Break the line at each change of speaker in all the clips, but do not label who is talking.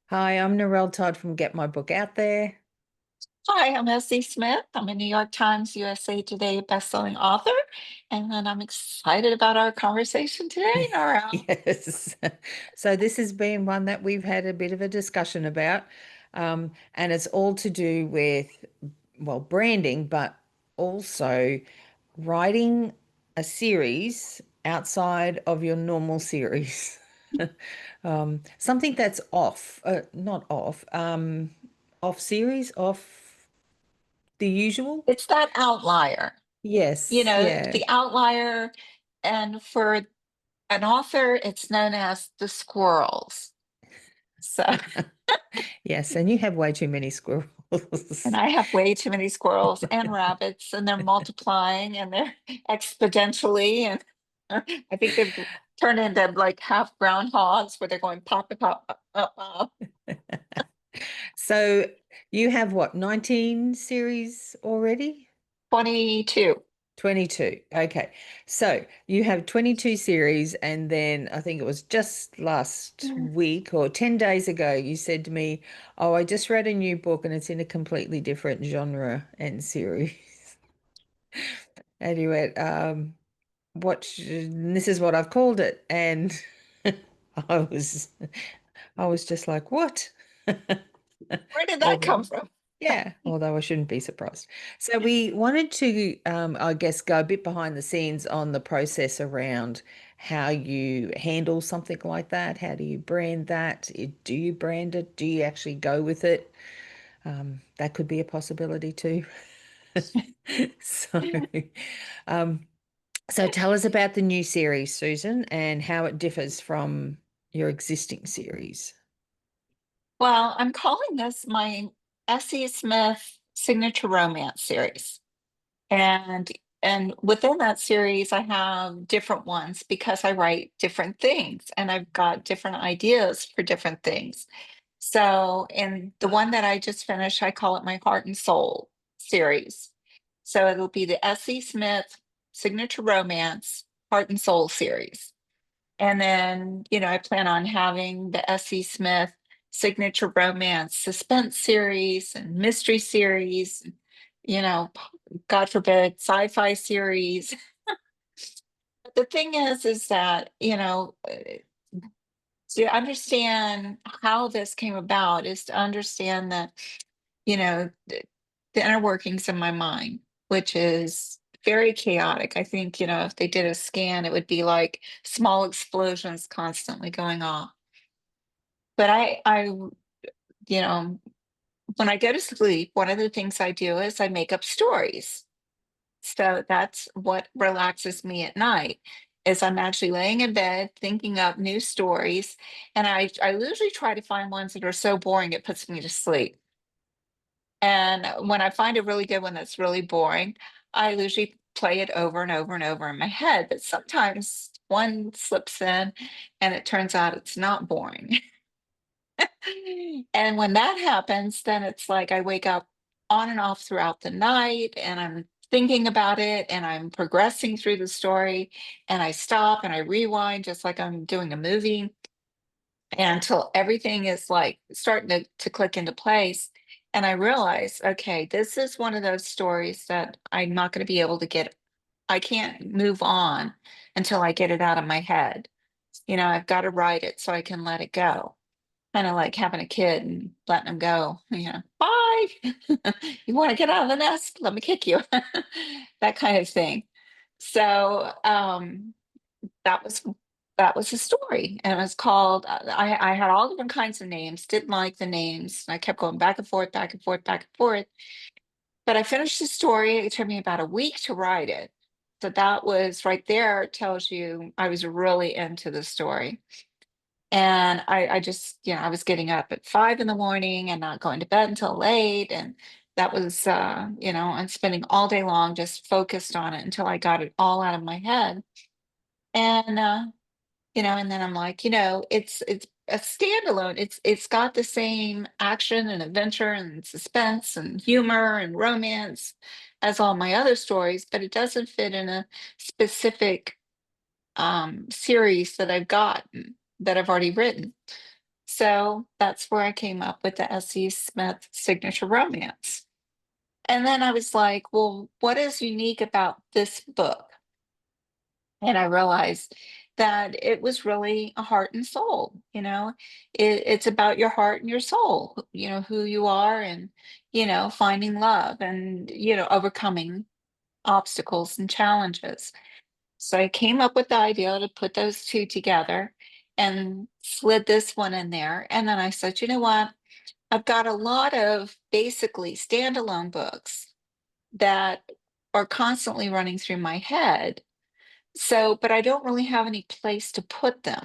Hi, I'm Narelle Todd from Get My Book Out There.
Hi, I'm S.E. Smith. I'm a New York Times USA Today bestselling author, and I'm excited about our conversation today, Narelle.
Yes. So this has been one that we've had a bit of a discussion about, and it's all to do with, well, branding, but also writing a series outside of your normal series. Something that's not off, off series, off the usual.
It's that outlier,
Yes, yeah.
the outlier, and for an author, it's known as the squirrels. So,
Yes, and you have way too many
and
squirrels.
I have way too many squirrels and rabbits, and they're multiplying and they're exponentially, and I think they've turned into like half groundhogs where they're going pop, pop, pop, pop, pop.
So you have what, 19 series already?
22.
22. Okay. So you have 22 series, and then I think it was just last week or 10 days ago, you said to me, "Oh, I just read a new book and it's in a completely different genre and series." And you went, this is what I've called it. And I was I was just like, what?
Where did that come
Although,
from?
yeah, although I shouldn't be surprised. So we wanted to, I guess, go a bit behind the scenes on the process around how you handle something like that. How do you brand that? Do you brand it? Do you actually go with it? That could be a possibility too. So, um, so tell us about the new series, Susan, and how it differs from your existing series.
Well, I'm calling this my S.E. Smith signature romance series. And and within that series, I have different ones because I write different things and I've got different ideas for different things. So, in the one that I just finished, I call it my Heart and Soul series. So it'll be the S.E. Smith signature romance Heart and Soul series. And then, I plan on having the S.E. Smith signature romance suspense series and mystery series, you know, God forbid, sci-fi series. But the thing is that, to understand how this came about is to understand that, the inner workings of my mind, which is very chaotic. I think, if they did a scan, it would be like small explosions constantly going off. But you know, when I go to sleep, one of the things I do is I make up stories. So that's what relaxes me at night is I'm actually laying in bed thinking up new stories. And I usually try to find ones that are so boring it puts me to sleep. And when I find a really good one that's really boring, I usually play it over and over and over in my head. But sometimes one slips in and it turns out it's not boring. And when that happens, then it's like I wake up on and off throughout the night and I'm thinking about it and I'm progressing through the story and I stop and I rewind just like I'm doing a movie until everything is like starting to click into place. And I realize, okay, this is one of those stories that I'm not going to be able to I can't move on until I get it out of my head. I've got to write it so I can let it go. Kind of like having a kid and letting them go, bye. You want to get out of the nest? Let me kick you. That kind of thing. So that was that was the story. And it was called I had all different kinds of names, didn't like the names. And I kept going back and forth, back and forth, back and forth. But I finished the story. It took me about a week to write it. So that was right there, tells you I was really into the story. And I just, I was getting up at 5 in the morning and not going to bed until late. And that was, and spending all day long just focused on it until I got it all out of my head. And, and then I'm like, it's a standalone. It's got the same action and adventure and suspense and humor and romance as all my other stories, but it doesn't fit in a specific series that I've already written. So that's where I came up with the S.E. Smith signature romance. And then I was like, well, what is unique about this book? And I realized that it was really a heart and soul, it's about your heart and your soul, who you are, and finding love, and overcoming obstacles and challenges. So I came up with the idea to put those two together and slid this one in there. And then I said, you know what, I've got a lot of basically standalone books that are constantly running through my head, but I don't really have any place to put them.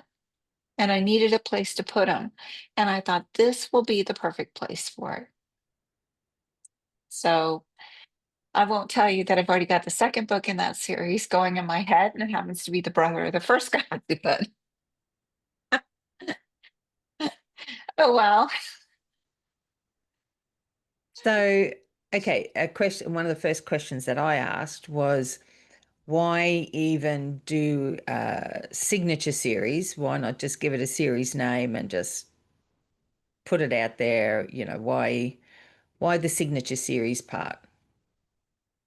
And I needed a place to put them. And I thought this will be the perfect place for it. So I won't tell you that I've already got the second book in that series going in my head, and it happens to be the brother of the first guy. But oh well.
So, okay, a question, one of the first questions that I asked was why even do a signature series? Why not just give it a series name and just put it out there? Why the signature series part?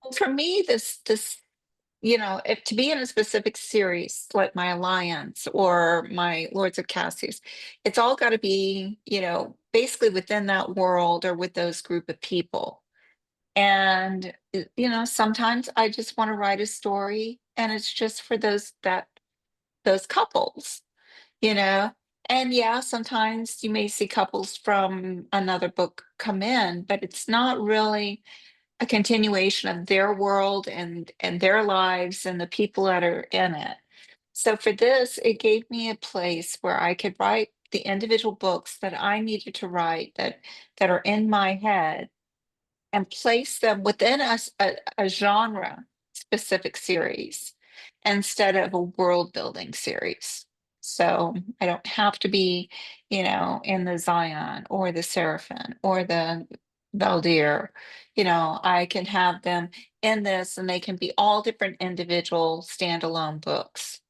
Well, for me, this if to be in a specific series like my Alliance or my Lords of Cassius, it's all got to be, basically within that world or with those group of people. And sometimes I just want to write a story and it's just for those couples, you know. And yeah, sometimes you may see couples from another book come in, but it's not really a continuation of their world and their lives and the people that are in it. So for this, it gave me a place where I could write the individual books that I needed to write that are in my head, and place them within a genre specific series instead of a world building series. So I don't have to be, in the Zion or the Seraphim or the Valdir. I can have them in this and they can be all different individual standalone books.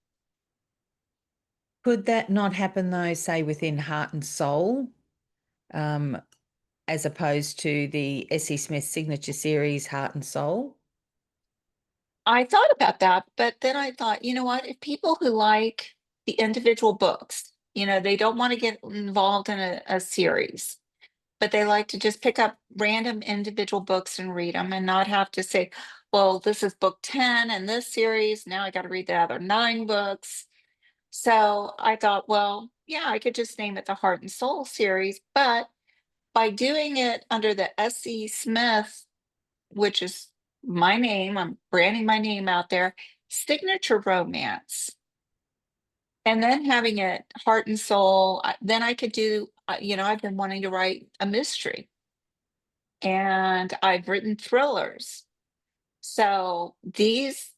Could that not happen though, say within Heart and Soul, um, as opposed to the S.E. Smith signature series, Heart and Soul?
I thought about that, but then I thought, you know what? If people who like the individual books, they don't want to get involved in a series, but they like to just pick up random individual books and read them and not have to say, well, this is book 10 in this series. Now I got to read the other nine books. So I thought, well, yeah, I could just name it the Heart and Soul series, but by doing it under the S.E. Smith, which is my name, I'm branding my name out there, signature romance, and then having it heart and soul, then I could do, I've been wanting to write a mystery and I've written thrillers. So this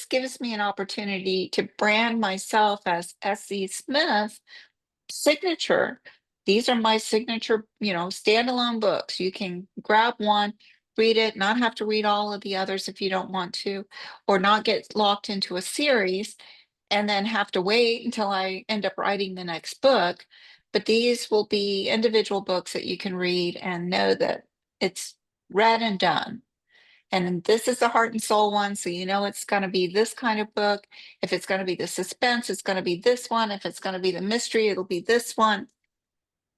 gives me an opportunity to brand myself as S.E. Smith signature. These are my signature, standalone books. You can grab one, read it, not have to read all of the others if you don't want to, or not get locked into a series and then have to wait until I end up writing the next book. But these will be individual books that you can read and know that it's read and done. And this is the heart and soul one. So you know it's going to be this kind of book. If it's going to be the suspense, it's going to be this one. If it's going to be the mystery, it'll be this one.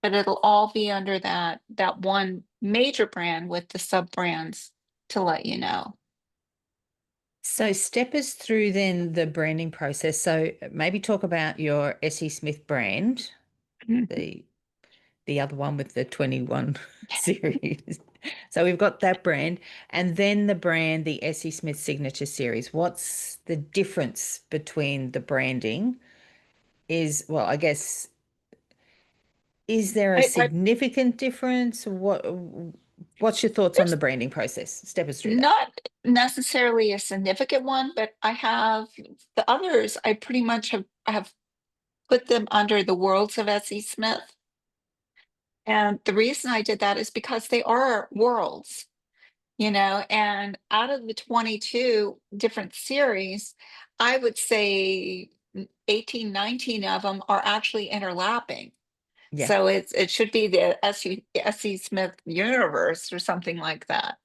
But it'll all be under that one major brand with the sub brands to let you know.
So step us through then the branding process. So maybe talk about your S.E. Smith brand, the the other one with the 21 series. So we've got that brand, and then the brand, the S.E. Smith signature series. What's the difference between the branding? Well, I guess, is there a
I
significant difference? What's your thoughts on the
there's
branding process? Step us through that.
not necessarily a significant one, but I have the others. I pretty much have put them under the worlds of S.E. Smith. And the reason I did that is because they are worlds, and out of the 22 different series, I would say 18, 19 of them are actually interlapping.
Yeah.
So it should be the S.E. Smith universe or something like that.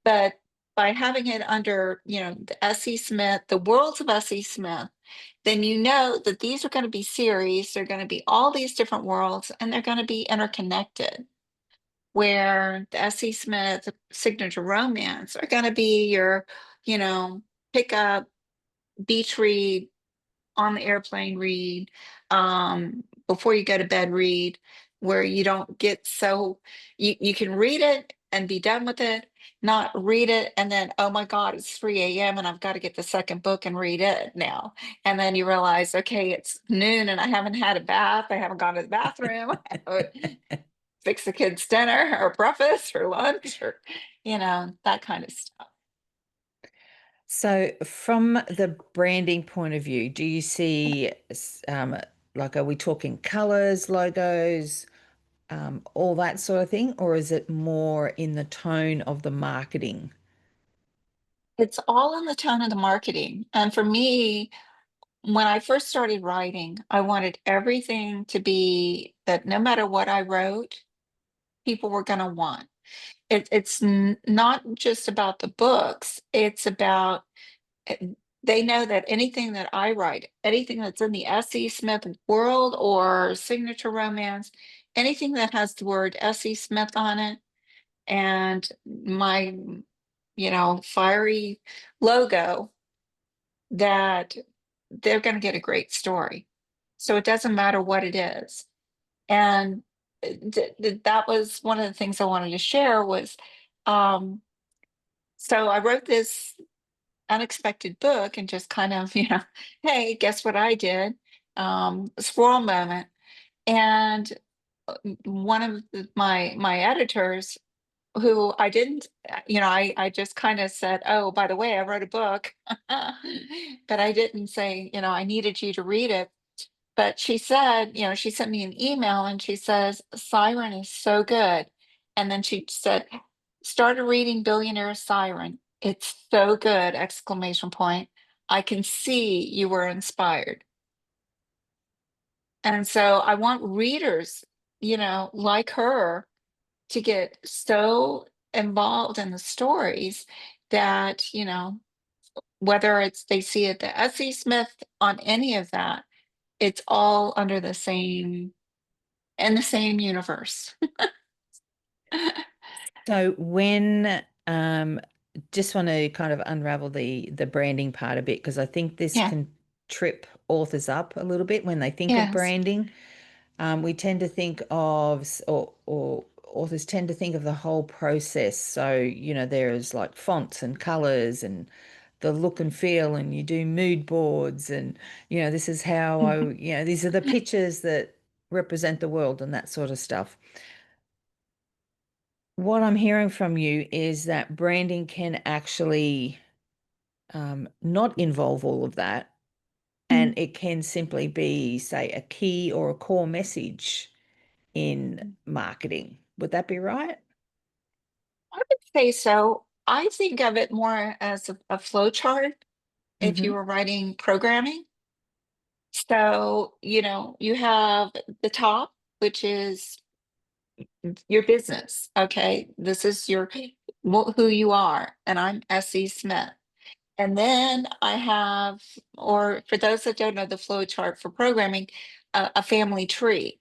But by having it under, the S.E. Smith, the worlds of S.E. Smith, then you know that these are going to be series. They're going to be all these different worlds, and they're going to be interconnected. Where the S.E. Smith signature romance are going to be your, you know, pick up, beach read, on the airplane read, before you go to bed read, where you don't get so you can read it and be done with it, not read it and then, oh my God, it's 3 a.m. and I've got to get the second book and read it now. And then you realize, okay, it's noon and I haven't had a bath, I haven't gone to the bathroom, I haven't fixed the kids' dinner or breakfast or lunch or, that kind of stuff.
So, from the branding point of view, do you see, like, are we talking colors, logos, all that sort of thing, or is it more in the tone of the marketing?
It's all in the tone of the marketing. And for me, when I first started writing, I wanted everything to be that no matter what I wrote, people were going to want. It's not just about the books, it's about eh, they know that anything that I write, anything that's in the S.E. Smith world or signature romance, anything that has the word S.E. Smith on it and my, fiery logo, that they're going to get a great story. So it doesn't matter what it is. And that was one of the things I wanted to share was, um, so I wrote this unexpected book and just kind of, hey, guess what I did? Squirrel moment. And one of my editors who I didn't, I just kind of said, oh, by the way, I wrote a book, but I didn't say, I needed you to read it. But she said, she sent me an email and she says, Siren is so good. And then she said, started reading Billionaire Siren. It's so good, exclamation point. I can see you were inspired. And so I want readers, like her to get so involved in the stories that, whether it's they see it the S.E. Smith on any of that, it's all under the same in the same universe.
So, when just want to kind of unravel the branding part a bit because I think this
Yeah.
can trip authors up a little bit when they think of
Yes.
branding. We tend to think of, or authors tend to think of the whole process. So, there's like fonts and colors and the look and feel, and you do mood boards, and, this is how I,
Mhm.
these are the pictures that represent the world and that sort of stuff. What I'm hearing from you is that branding can actually not involve all of that, and
Mm.
it can simply be, say, a key or a core message in marketing. Would that be right?
I would say so. I think of it more as a flow chart if you
Mm-hmm.
were writing programming. So, you have the top, which is your business. Okay. This is who you are. And I'm S.E. Smith. And then I have, or for those that don't know the flow chart for programming, a family tree.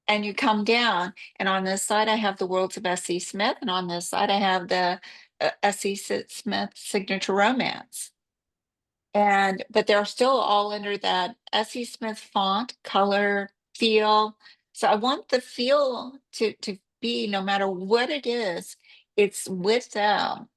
And you come down, and on this side, I have the worlds of S.E. Smith, and on this side, I have the S.E. Smith signature romance. But they're still all under that S.E. Smith font, color, feel. So I want the feel to be no matter what it is, it's with them.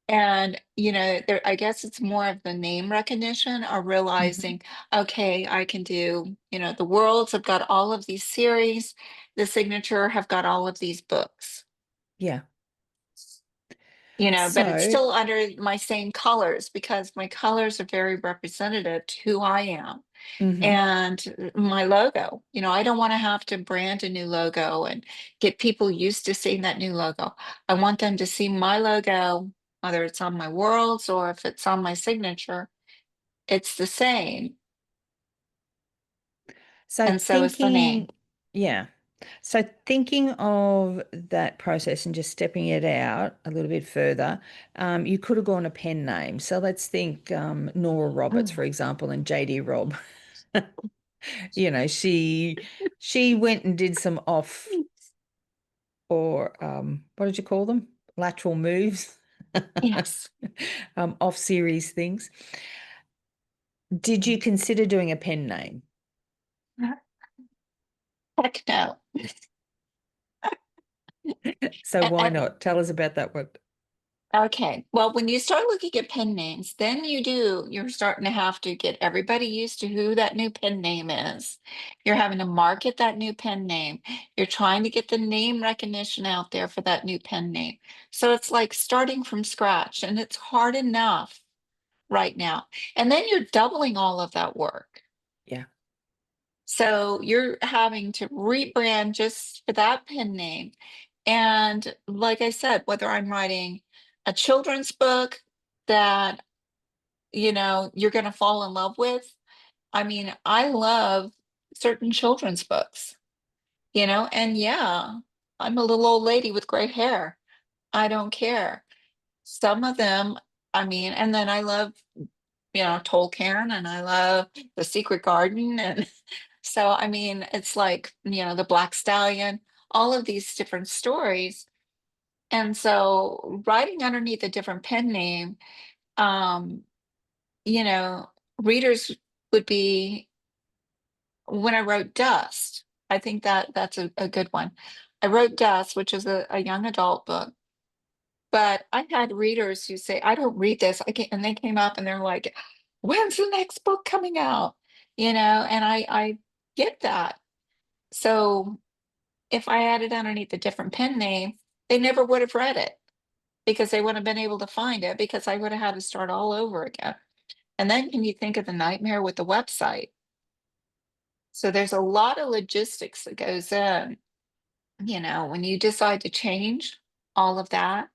And, I guess it's more of the name recognition or
Mm-hmm.
realizing, okay, I can do, the worlds have got all of these series, the signature have got all of these books,
Yeah.
but it's
So,
still under my same colors because my colors are very representative to who I am.
mm-hmm.
And my logo, I don't want to have to brand a new logo and get people used to seeing that new logo. I want them to see my logo, whether it's on my worlds or if it's on my signature, it's the same.
So
and so is the name.
yeah. So thinking of that process and just stepping it out a little bit further, you could have gone a pen name. So let's think Nora Roberts,
Oh,
for example, and JD Robb. You know, she went and did some off or what did you call them? Lateral moves,
yes.
off series things. Did you consider doing a pen name?
Heck no.
So
A-
why
a-
not? Tell us about that one.
Okay. Well, when you start looking at pen names, then you're starting to have to get everybody used to who that new pen name is. You're having to market that new pen name. You're trying to get the name recognition out there for that new pen name. So it's like starting from scratch, and it's hard enough right now. And then you're doubling all of that work.
Yeah,
So you're having to rebrand just for that pen name. And like I said, whether I'm writing a children's book that, you're going to fall in love with. I mean, I love certain children's books, and yeah, I'm a little old lady with gray hair. I don't care. Some of them, I mean, and then I love, Tolkien, and I love The Secret Garden. And so, I mean, it's like, The Black Stallion, all of these different stories. And so writing underneath a different pen name, um, you know, readers would be, when I wrote Dust, I think that that's a good one. I wrote Dust, which is a young adult book, but I had readers who say, I don't read this. I can't, and they came up and they're like, when's the next book coming out? And I get that. So if I had it underneath a different pen name, they never would have read it because they wouldn't have been able to find it because I would have had to start all over again. And then can you think of the nightmare with the website? So there's a lot of logistics that goes in, when you decide to change all of that.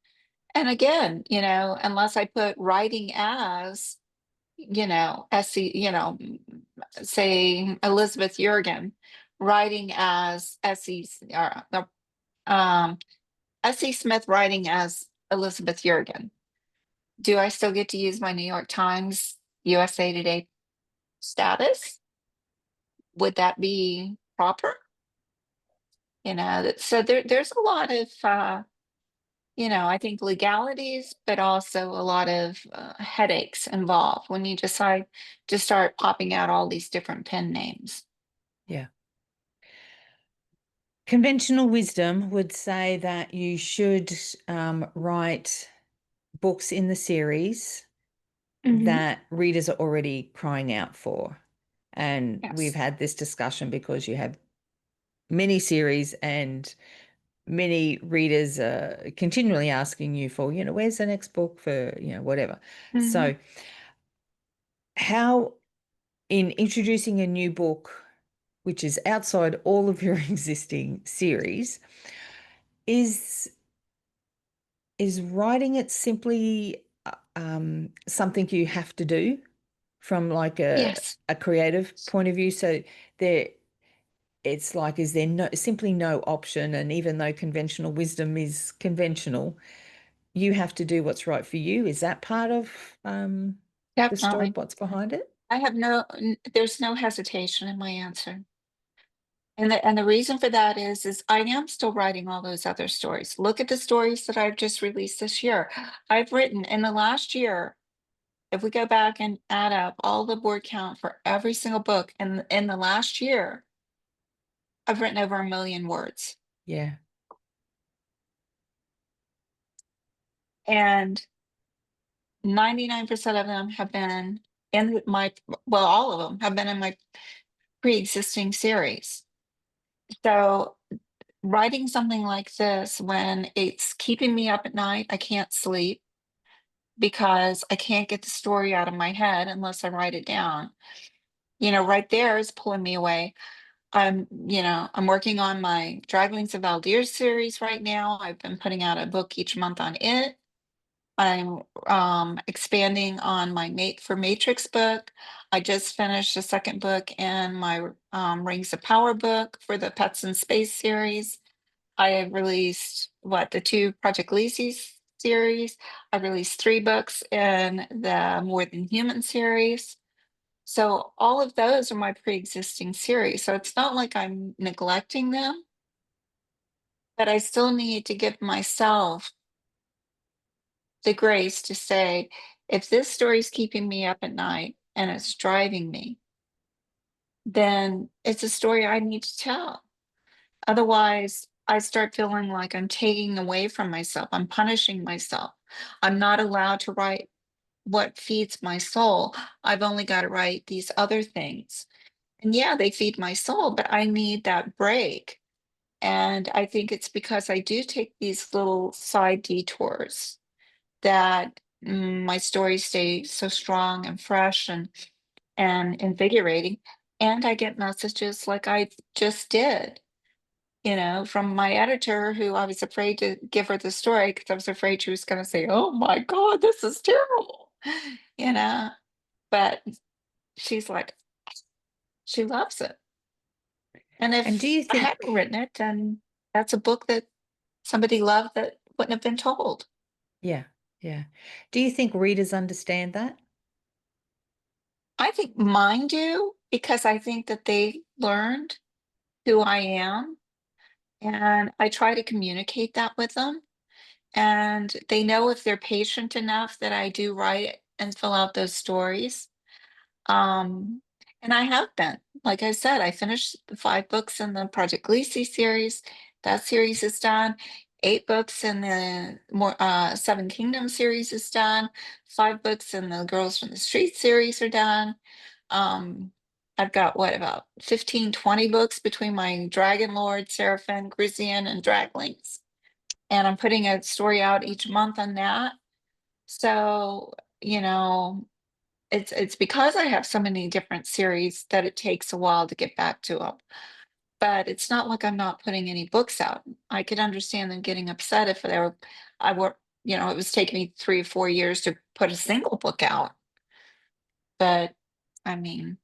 And again, unless I put writing as, SE, say Elizabeth Jurgen, writing as SE, or um, S.E. Smith writing as Elizabeth Jurgen. Do I still get to use my New York Times, USA Today status? Would that be proper? So there's a lot of, I think legalities, but also a lot of headaches involved when you decide to start popping out all these different pen names.
yeah. Conventional wisdom would say that you should write books in the series
Hmm.
that readers are already crying out for. And we've
Yes.
had this discussion because you have many series and many readers are continually asking you for, where's the next book for, whatever.
Hmm.
So, how in introducing a new book, which is outside all of your existing series, is is writing it simply something you have to do from like
Yes,
a creative point of view? So there, it's like, is there simply no option? And even though conventional wisdom is conventional, you have to do what's right for you. Is that part of the story,
definitely.
what's behind it?
There's no hesitation in my answer. And the reason for that is I am still writing all those other stories. Look at the stories that I've just released this year. I've written in the last year, if we go back and add up all the word count for every single book in the last year, I've written over 1 million words.
Yeah,
And 99% of them have been in my, well, all of them have been in my pre-existing series. So writing something like this when it's keeping me up at night, I can't sleep because I can't get the story out of my head unless I write it down. Right there is pulling me away. I'm working on my Draglings of Valdir series right now. I've been putting out a book each month on it. I'm expanding on my mate for Matrix book. I just finished the second book in my Rings of Power book for the Pets in Space series. I have released what the two Project Lacey series. I released three books in the More Than Human series. So all of those are my pre-existing series. So it's not like I'm neglecting them, but I still need to give myself the grace to say, if this story is keeping me up at night and it's driving me, then it's a story I need to tell. Otherwise, I start feeling like I'm taking away from myself. I'm punishing myself. I'm not allowed to write what feeds my soul. I've only got to write these other things. And yeah, they feed my soul, but I need that break. And I think it's because I do take these little side detours that my stories stay so strong and fresh and invigorating. And I get messages like I just did, from my editor who I was afraid to give her the story because I was afraid she was going to say, "Oh my God, this is terrible," you know. But she's like, she loves it. And
And do
if
you
I hadn't
think,
written it, then that's a book that somebody loved that wouldn't have been told.
yeah, yeah. Do you think readers understand that?
I think mine do because I think that they learned who I am, and I try to communicate that with them. And they know if they're patient enough that I do write and fill out those stories. Um, and I have been. Like I said, I finished the five books in the Project Lacey series. That series is done. Eight books in the more Seven Kingdoms series is done. Five books in the Girls from the Street series are done. Um, I've got what about 15, 20 books between my Dragon Lord, Seraphim, Grisian, and Draglings. And I'm putting a story out each month on that. So, you know, it's because I have so many different series that it takes a while to get back to them. But it's not like I'm not putting any books out. I could understand them getting upset if they were, I were, it was taking me 3 or 4 years to put a single book out. But I mean,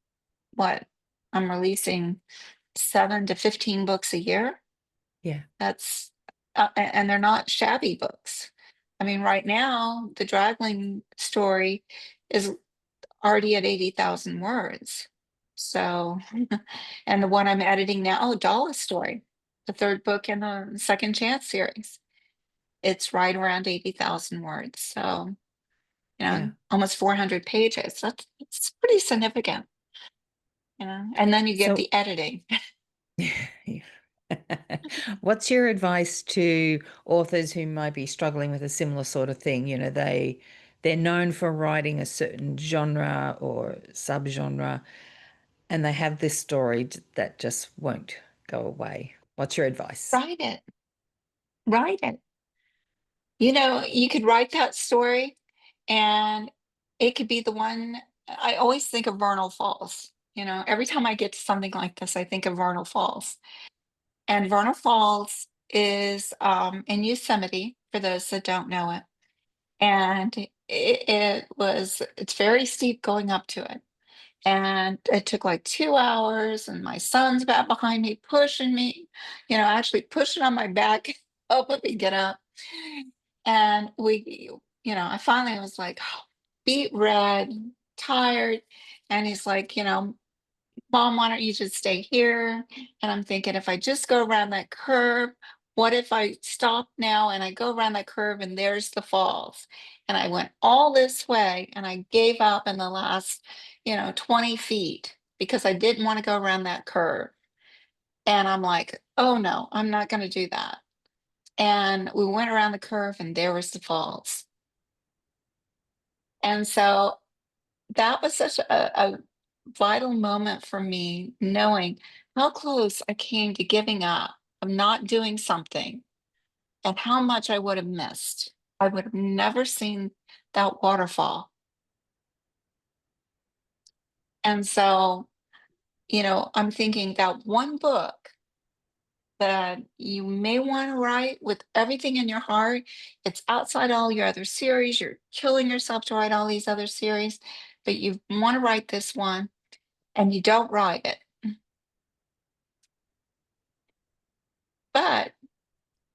what? I'm releasing 7 to 15 books a year.
Yeah,
That's and they're not shabby books. I mean, right now, the Dragling story is already at 80,000 words. So, and the one I'm editing now, oh, Dalla's story, the third book in the Second Chance series, it's right around 80,000 words. So,
yeah.
almost 400 pages. It's pretty significant, and then you get
So,
the editing.
yeah. What's your advice to authors who might be struggling with a similar sort of thing? They're known for writing a certain genre or subgenre, and they have this story that just won't go away. What's your advice?
Write it, write it. You could write that story and it could be the one. I always think of Vernal Falls. Every time I get to something like this, I think of Vernal Falls. And Vernal Falls is in Yosemite, for those that don't know it. And it's very steep going up to it. And it took like 2 hours, and my son's back behind me, pushing me, actually pushing on my back, helping me get up. And I finally was like, beat red, tired. And he's like, Mom, why don't you just stay here? And I'm thinking, if I just go around that curve, what if I stop now and I go around that curve and there's the falls? And I went all this way and I gave up in the last, 20 feet because I didn't want to go around that curve. And I'm like, oh no, I'm not going to do that. And we went around the curve and there was the falls. And so that was such a vital moment for me, knowing how close I came to giving up, of not doing something, and how much I would have missed. I would have never seen that waterfall. And so, I'm thinking that one book that you may want to write with everything in your heart. It's outside all your other series. You're killing yourself to write all these other series, but you want to write this one and you don't write it. But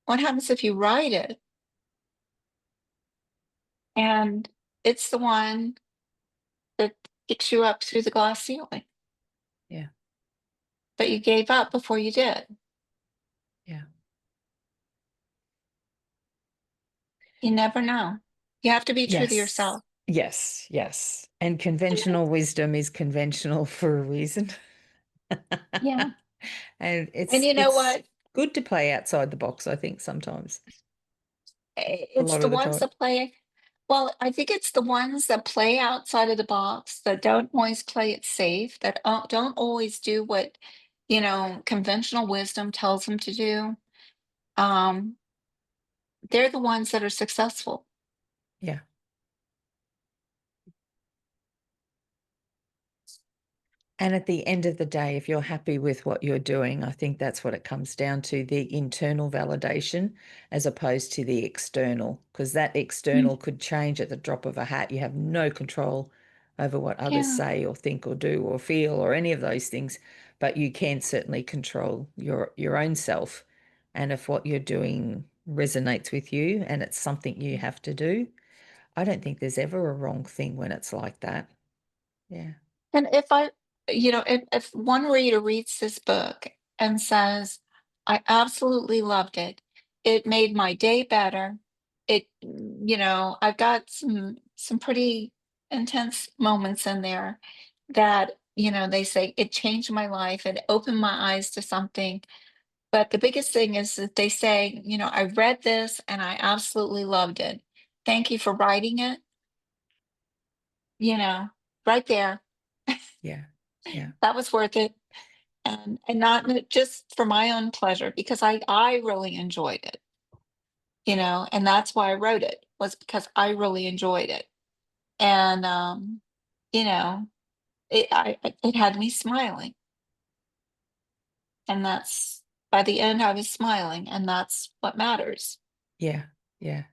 what happens if you write it and it's the one that kicks you up through the glass ceiling,
Yeah.
but you gave up before you did?
Yeah.
You never know. You have to be true to
Yes.
yourself.
Yes. Yes. And
And
conventional wisdom is conventional for a reason.
yeah.
And
And you know
it's
what?
good to play outside the box, I think, sometimes, a
It's
lot
the
of the
ones
time.
that play, well, I think it's the ones that play outside of the box, that don't always play it safe, that don't always do what, conventional wisdom tells them to do. Um, they're the ones that are successful.
Yeah. And at the end of the day, if you're happy with what you're doing, I think that's what it comes down to, the internal validation as opposed to the external, because that
Mm.
external could change at the drop of a hat. You have no control over what others
Yeah.
say or think or do or feel or any of those things, but you can certainly control your own self. And if what you're doing resonates with you and it's something you have to do, I don't think there's ever a wrong thing when it's like that. Yeah.
And if one reader reads this book and says, I absolutely loved it, it made my day better. I've got some pretty intense moments in there that, they say it changed my life, it opened my eyes to something. But the biggest thing is that they say, I read this and I absolutely loved it. Thank you for writing it, you know, right there.
Yeah. Yeah.
That was worth it. And not just for my own pleasure, because I really enjoyed it, and that's why I wrote it, was because I really enjoyed it. And you know it had me smiling, and that's, by the end I was smiling, and that's what matters.
Yeah. Yeah.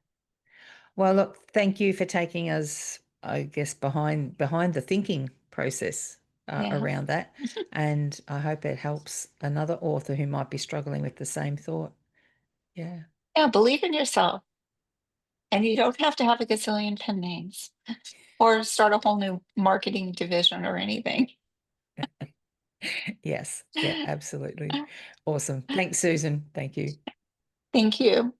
Well, look, thank you for taking us, I guess, behind the thinking process
Yeah.
around that. And I hope it helps another author who might be struggling with the same thought. Yeah.
Yeah, believe in yourself, and you don't have to have a gazillion pen names or start a whole new marketing division or anything.
Yes. Yeah, absolutely. Awesome. Thanks, Susan. Thank you.
Thank you.